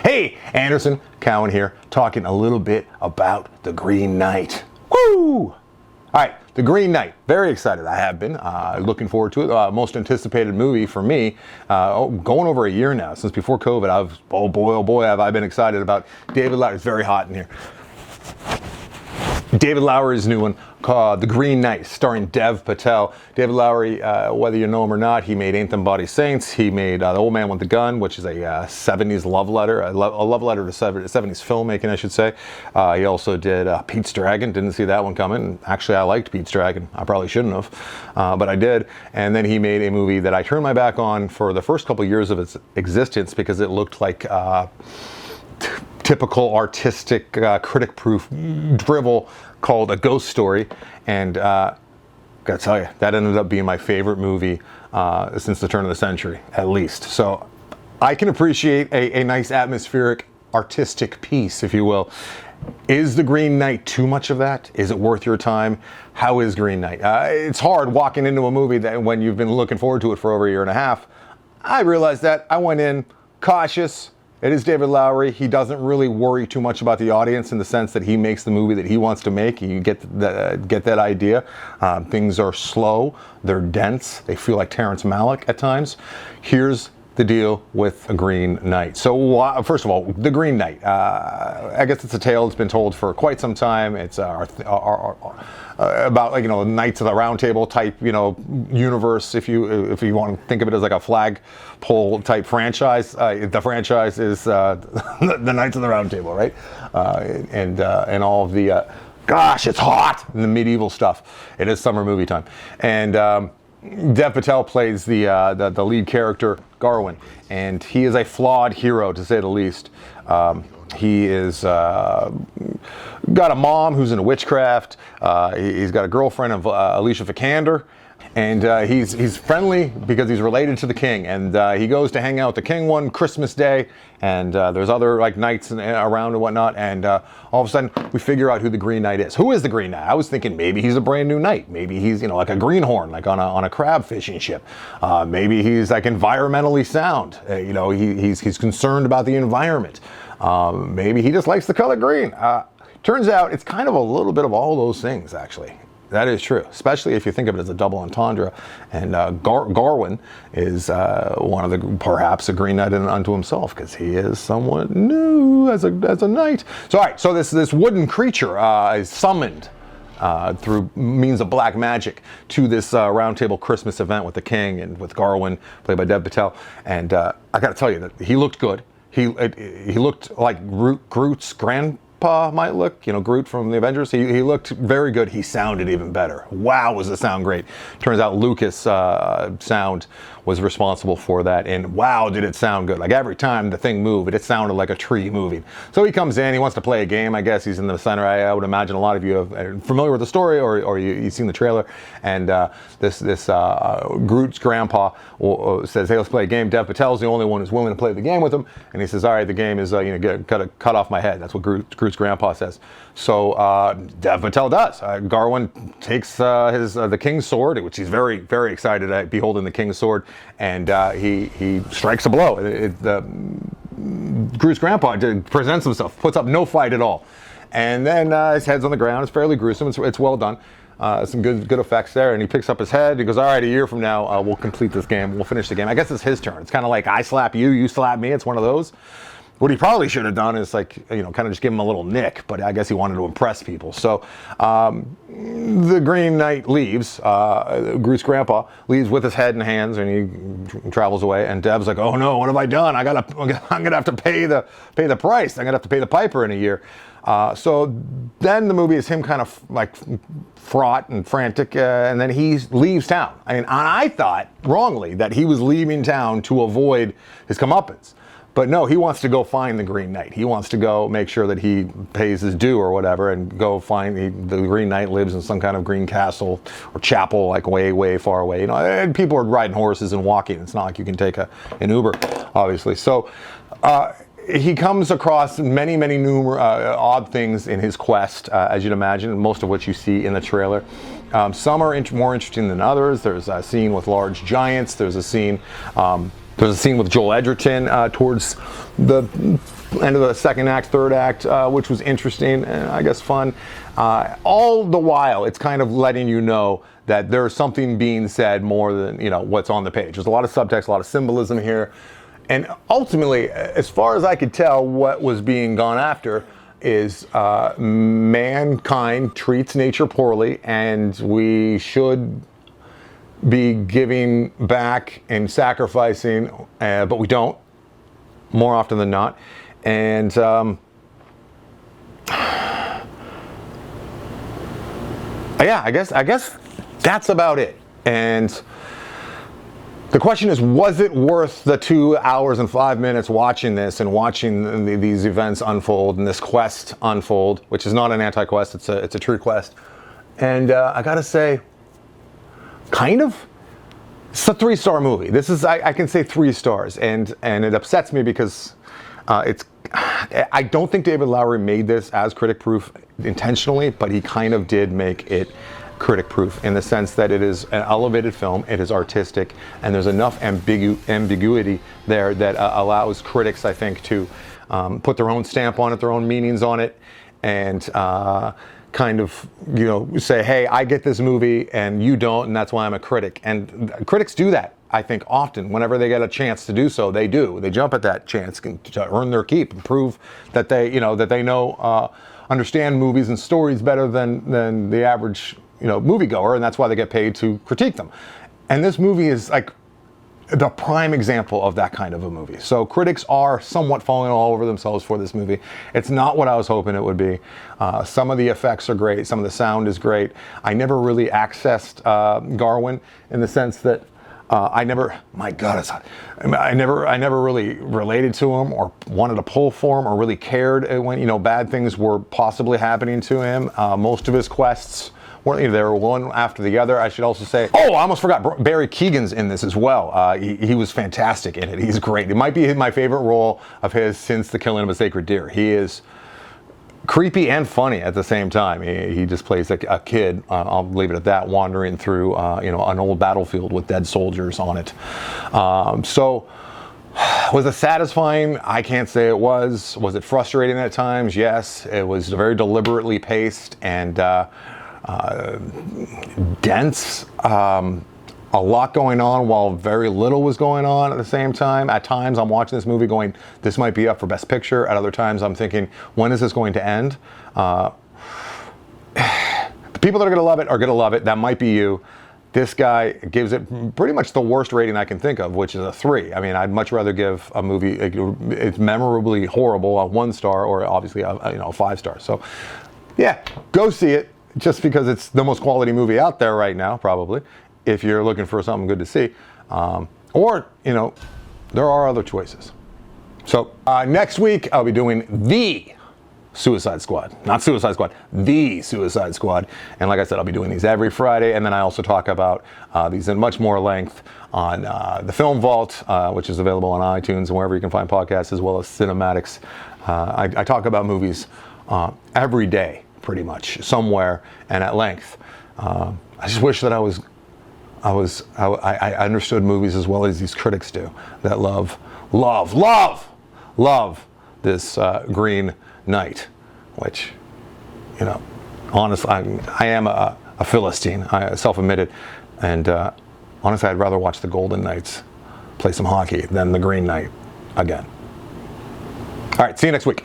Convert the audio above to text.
Hey, Anderson, Cowan here, talking a little bit about The Green Knight. Woo! All right, The Green Knight. Very excited. I have been. Looking forward to it. Most anticipated movie for me. Going over a year now, since before COVID. Oh boy, have I been excited about David Lowery. It's very hot in here. David Lowery's new one called The Green Knight, starring Dev Patel. David Lowery, whether you know him or not, he made Ain't Them Body Saints. He made The Old Man with the Gun, which is a 70s love letter, a love letter to 70s filmmaking, I should say. He also did Pete's Dragon. Didn't see that one coming. Actually, I liked Pete's Dragon. I probably shouldn't have, but I did. And then he made a movie that I turned my back on for the first couple years of its existence because it looked like typical artistic, critic-proof drivel called A Ghost Story, and gotta tell you, that ended up being my favorite movie since the turn of the century, at least. So I can appreciate a nice atmospheric, artistic piece, if you will. Is The Green Knight too much of that? Is it worth your time? How is Green Knight? It's hard walking into a movie that when you've been looking forward to it for over a year and a half. I realized that. I went in cautious. It is David Lowery. He doesn't really worry too much about the audience in the sense that he makes the movie that he wants to make. You get that idea. Things are slow. They're dense. They feel like Terrence Malick at times. Here's the deal with A Green Knight. So first of all, The Green Knight. I guess it's a tale that's been told for quite some time. It's about, like, you know, Knights of the Round Table type, you know, universe. If you want to think of it as like a flagpole type franchise, the franchise is the Knights of the Round Table, right? And all of the gosh, it's hot, and the medieval stuff. It is summer movie time, and Dev Patel plays the lead character, Cowan, and he is a flawed hero, to say the least. He is got a mom who's into witchcraft. He's got a girlfriend of Alicia Vikander, and he's friendly because he's related to the king. And he goes to hang out with the king one Christmas Day, and there's other like knights around and whatnot. And all of a sudden, we figure out who the Green Knight is. Who is the Green Knight? I was thinking maybe he's a brand new knight. Maybe he's, you know, like a greenhorn, like on a crab fishing ship. Maybe he's like environmentally sound. You know, he's concerned about the environment. Maybe he just likes the color green. Turns out it's kind of a little bit of all those things, actually. That is true, especially if you think of it as a double entendre. And Cowan is one of the, perhaps a Green Knight unto himself, because he is somewhat new as a knight. So, all right, so this wooden creature is summoned through means of black magic to this round table Christmas event with the king and with Cowan, played by Dev Patel. And I got to tell you that he looked good. He looked like Groot's grandpa might look, you know, Groot from the Avengers. He looked very good. He sounded even better. Wow, was the sound great. Turns out Lucas sound was responsible for that, and wow, did it sound good. Like every time the thing moved, it sounded like a tree moving. So he comes in, he wants to play a game. I guess he's in the center. I would imagine a lot of you are familiar with the story, or you've seen the trailer. And this Groot's grandpa says, hey, let's play a game. Dev Patel's the only one who's willing to play the game with him. And he says, all right, the game is cut off my head. That's what Groot's grandpa says. So Dev Patel does. Cowan takes the king's sword, which he's very, very excited at beholding the king's sword, and he strikes a blow. Groot's grandpa presents himself, puts up no fight at all, and then his head's on the ground. It's fairly gruesome. It's well done. Some good effects there, and he picks up his head. He goes, all right, a year from now, we'll complete this game. We'll finish the game. I guess it's his turn. It's kind of like I slap you, you slap me. It's one of those. What he probably should have done is, like, you know, kind of just give him a little nick, but I guess he wanted to impress people. So the Green Knight leaves. Groot's grandpa leaves with his head and hands, and he travels away. And Dev's like, "Oh no, what have I done? I'm gonna have to pay the price. I'm gonna have to pay the piper in a year." So then the movie is him kind of like fraught and frantic, and then he leaves town. And I thought wrongly that he was leaving town to avoid his comeuppance. But no, he wants to go find the Green Knight. He wants to go make sure that he pays his due or whatever, and go find the Green Knight lives in some kind of green castle or chapel, like way, way far away. You know, and people are riding horses and walking. It's not like you can take an Uber, obviously. So he comes across many, many odd things in his quest, as you'd imagine, most of which you see in the trailer. Some are more interesting than others. There's a scene with large giants. There's a scene with Joel Edgerton towards the end of the second act, third act, which was interesting and I guess fun. All the while, it's kind of letting you know that there's something being said more than, you know, what's on the page. There's a lot of subtext, a lot of symbolism here. And ultimately, as far as I could tell, what was being gone after is mankind treats nature poorly, and we should be giving back and sacrificing, but we don't, more often than not. And yeah, I guess that's about it. And the question is, was it worth the 2 hours and 5 minutes watching this and watching these events unfold and this quest unfold, which is not an anti-quest, it's a true quest. And I gotta say, kind of. It's a 3-star movie. This is, I can say 3 stars, and it upsets me because I don't think David Lowery made this as critic-proof intentionally, but he kind of did make it critic-proof in the sense that it is an elevated film, it is artistic, and there's enough ambiguity there that allows critics, I think, to put their own stamp on it, their own meanings on it, and kind of, you know, say, hey, I get this movie and you don't, and that's why I'm a critic. And critics do that, I think, often. Whenever they get a chance to do so, they do. They jump at that chance to earn their keep and prove that they understand movies and stories better than the average, you know, moviegoer, and that's why they get paid to critique them. And this movie is like the prime example of that kind of a movie. So critics are somewhat falling all over themselves for this movie. It's not what I was hoping it would be. Some of the effects are great. Some of the sound is great. I never really accessed Cowan in the sense that I never really related to him or wanted to pull for him or really cared when, you know, bad things were possibly happening to him. Most of his quests, they were one after the other. I should also say, I almost forgot, Barry Keoghan's in this as well. He was fantastic in it. He's great. It might be my favorite role of his since The Killing of a Sacred Deer. He is creepy and funny at the same time. He just plays a kid, I'll leave it at that, wandering through an old battlefield with dead soldiers on it. So was it satisfying? I can't say it was. Was it frustrating at times? Yes. It was very deliberately paced and dense, a lot going on while very little was going on at the same time. At times I'm watching this movie going, this might be up for Best Picture. At other times I'm thinking, when is this going to end? The people that are going to love it are going to love it. That might be you. This guy gives it pretty much the worst rating I can think of, which is a 3. I mean, I'd much rather give a movie, it's memorably horrible, a 1 star, or obviously a 5 star. So yeah, go see it. Just because it's the most quality movie out there right now, probably, if you're looking for something good to see. Or, you know, there are other choices. So next week, I'll be doing The Suicide Squad. Not Suicide Squad, The Suicide Squad. And like I said, I'll be doing these every Friday. And then I also talk about these in much more length on the Film Vault, which is available on iTunes and wherever you can find podcasts, as well as Cinematics. I talk about movies every day, pretty much, somewhere and at length. I just wish that I understood movies as well as these critics do, that love this Green Knight, which, you know, honestly, I am a Philistine, self-admitted, and honestly, I'd rather watch the Golden Knights play some hockey than the Green Knight again. All right, see you next week.